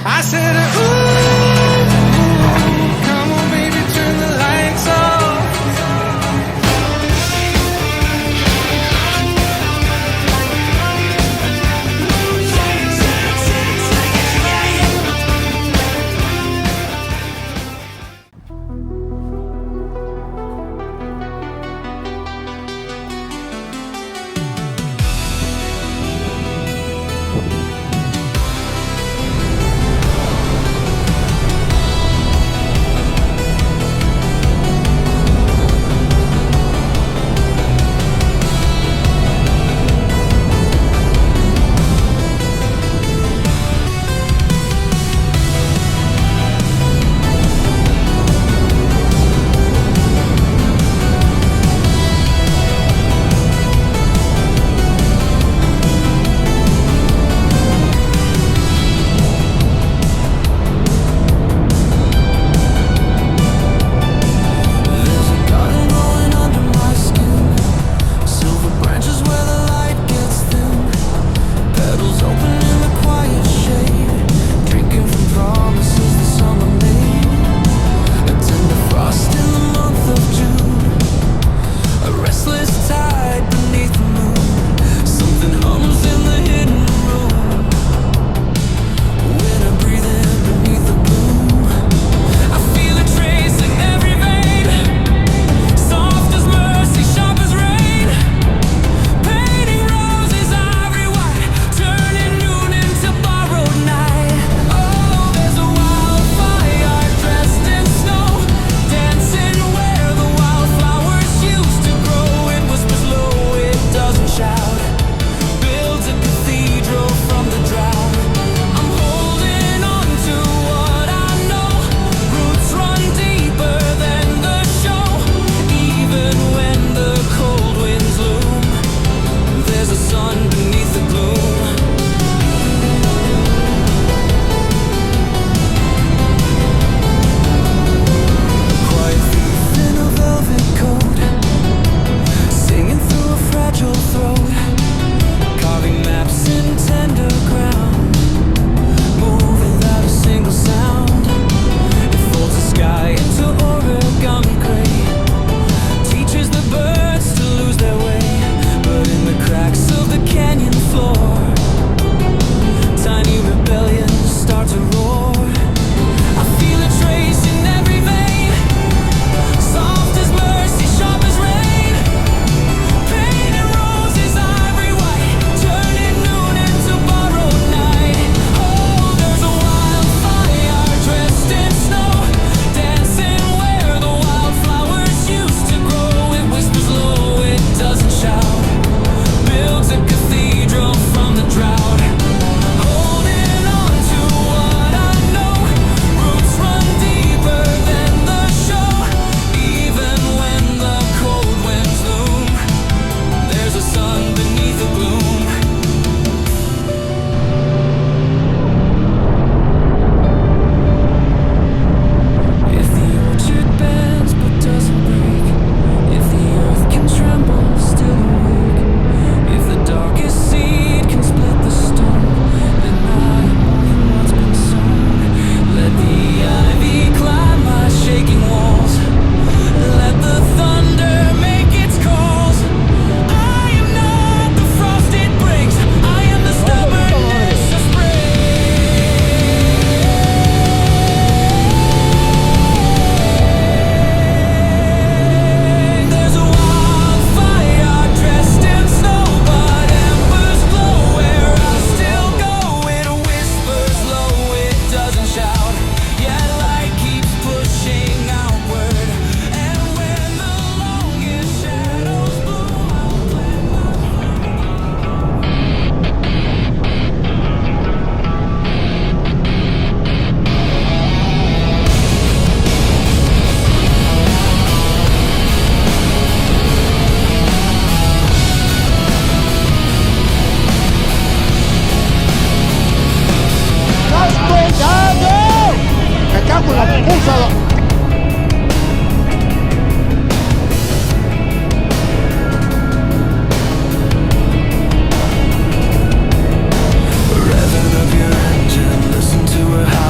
I said, ooh, come on, baby, turn the lights off. Revving up your engine, listen to her howl.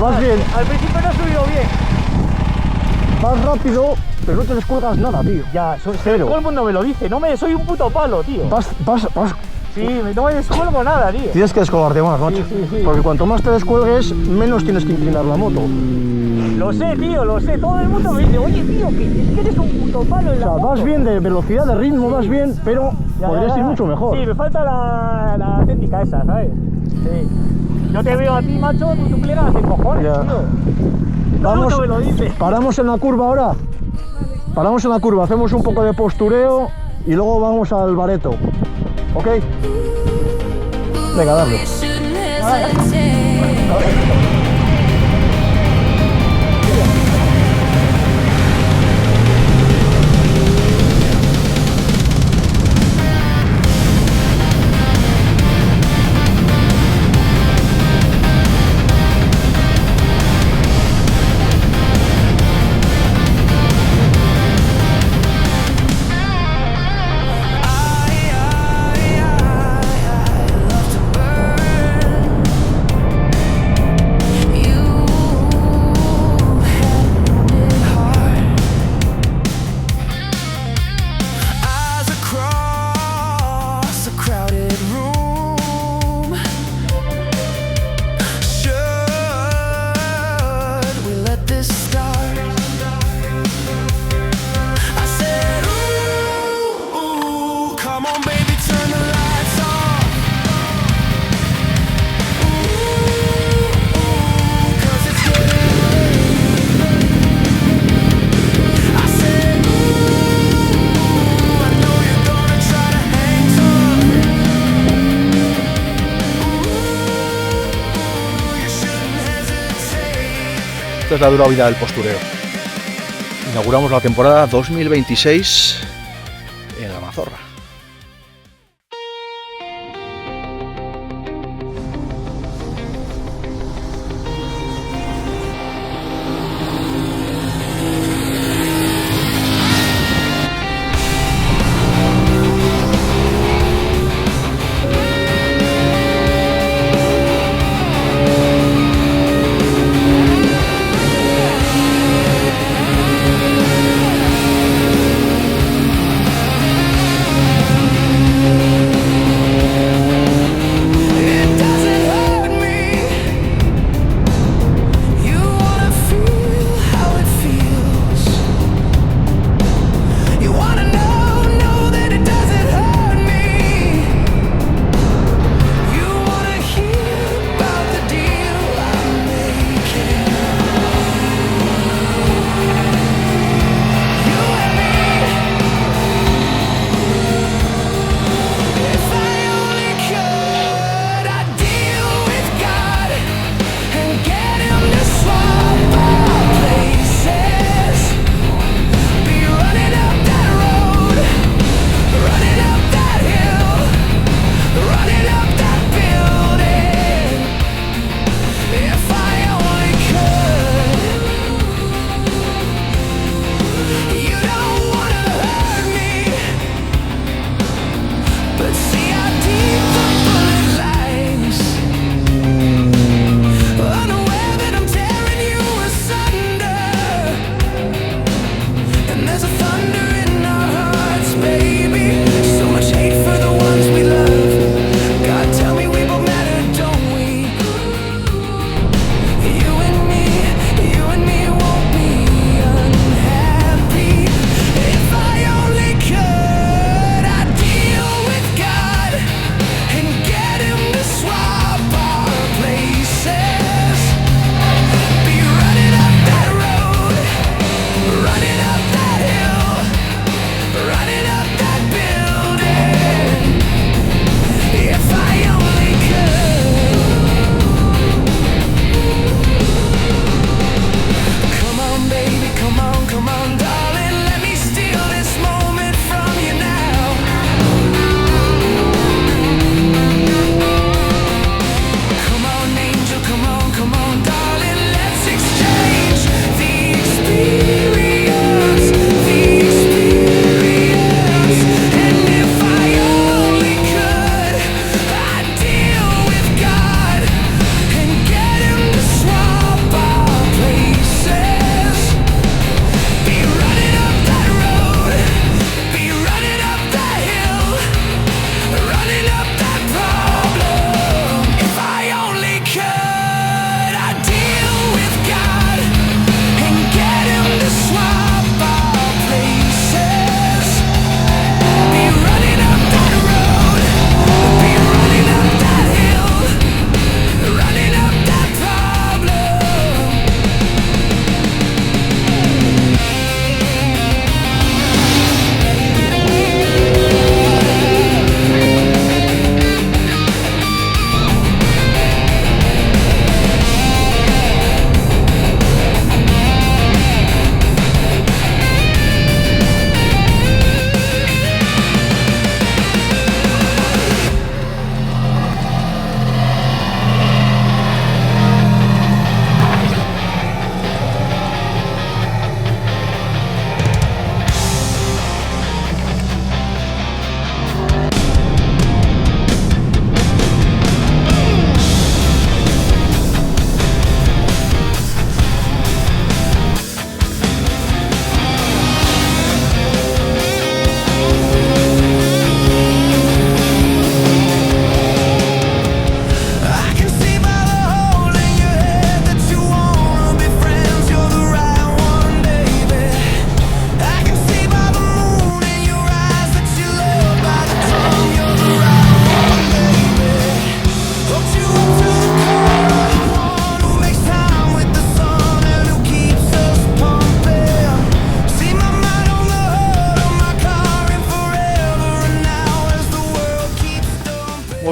Vas bien. Al principio no he subido bien. Vas rápido, pero no te descuelgas nada, tío. Ya, Cero. todo el mundo me lo dice. Soy un puto palo, tío. Vas. Sí, no me descuelgo nada, tío. Tienes que descolgarte más, macho. Sí. Porque cuanto más te descuelgues, menos tienes que inclinar la moto. Lo sé, tío, lo sé. Todo el mundo me dice, oye, tío, que eres un puto palo en O la sea, moto. vas bien de velocidad, de ritmo, vas bien, pero podrías ir mucho mejor. Sí, me falta la técnica esa, ¿sabes? Sí. Yo te veo a ti, macho, tú plegas de cojones, Ya. tío. Todo el Vamos, mundo me lo dice. paramos en la curva ahora. Paramos en la curva, hacemos un poco de postureo y luego vamos al bareto. ¿Ok? Venga, dale. You shouldn't hesitate. Eyes across a crowded room. Should we let this start? I said, ooh, come on, baby, turn the lights off. Ooh, 'cause it's getting late. I said, ooh, I know you're gonna try to hang tough. Ooh, you shouldn't hesitate. Esta es la dura vida del postureo. Inauguramos la temporada 2026 en la Mazorra.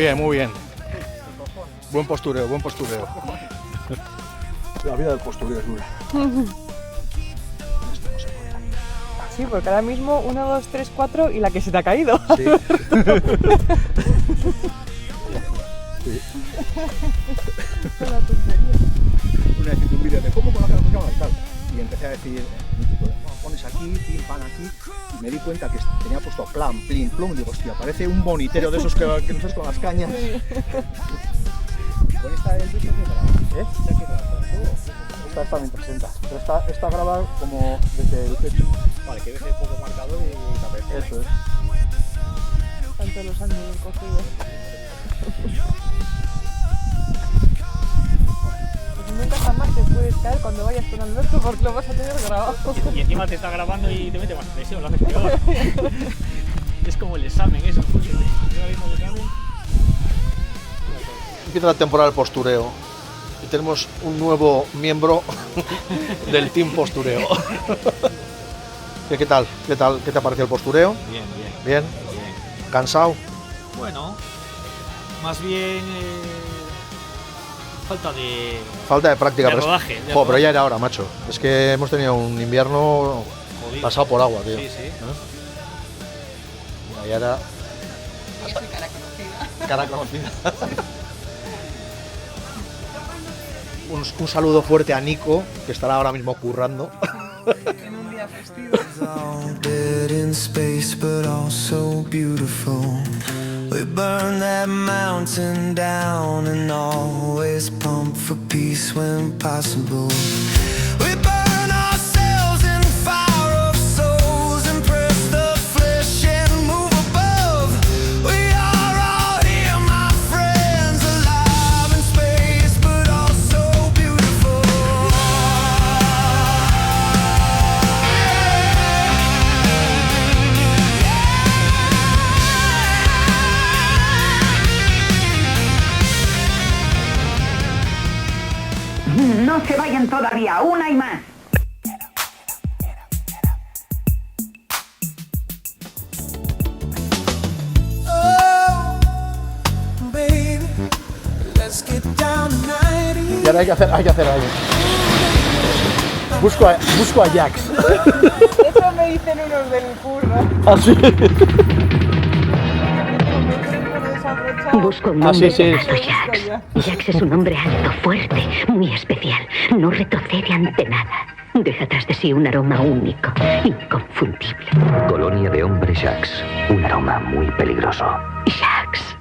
bien, muy bien. Buen postureo, buen postureo. La vida del postureo es dura. Sí, porque ahora mismo 1, 2, 3, 4 y la que se te ha caído. Sí. Una vez hice un vídeo de cómo colocar la cámara y tal. Y empecé a decir, pones aquí, pim, pan aquí. Y me di cuenta que tenía puesto plan, plin, plum. Digo, hostia, parece un bonitero de esos que nosotros con las cañas. Con esta el vídeo que graba. Esta que graba. Esta está 1060. Pero esta graba como desde el pecho. Vale, que deje poco marcador y cabeza. Eso es. Tanto los años cogidos. Pues nunca jamás te puedes caer cuando vayas con Alberto porque lo vas a tener grabado. Y encima te está grabando y te mete más presión, lo haces peor. Es como el examen, eso. Pues, yo mismo el examen. Empieza la temporada del postureo. Y tenemos un nuevo miembro del team postureo. ¿Qué tal? ¿Qué tal? ¿Qué te ha parecido el postureo? Bien, ¿Bien? bien. ¿Cansado? Bueno, más bien falta de práctica. de pero rodaje. pero ya era hora, macho. Es que hemos tenido un invierno Jodido. pasado por agua, tío. Sí, sí. Ya era... Cara conocida. Un saludo fuerte a Nico, que estará ahora mismo currando. En un día festivo. all dead in space, but also beautiful. We burn that mountain down and always pump for peace when possible. We burn ourselves in fire of souls and press the flesh and move above. We are all here, my friends, alive in space, but also beautiful. No se vayan todavía, una y más. Oh, baby, let's get down tonight. Y ahora hay que hacer algo. Busco a Jax. Eso me dicen unos del curro. ¿Ah, sí? Busco un Ah, hombre sí. llamado Jax. Jax es un hombre alto, fuerte, muy especial. No retrocede ante nada. Deja tras de sí un aroma único, inconfundible. Colonia de hombres Jax. Un aroma muy peligroso. Jax.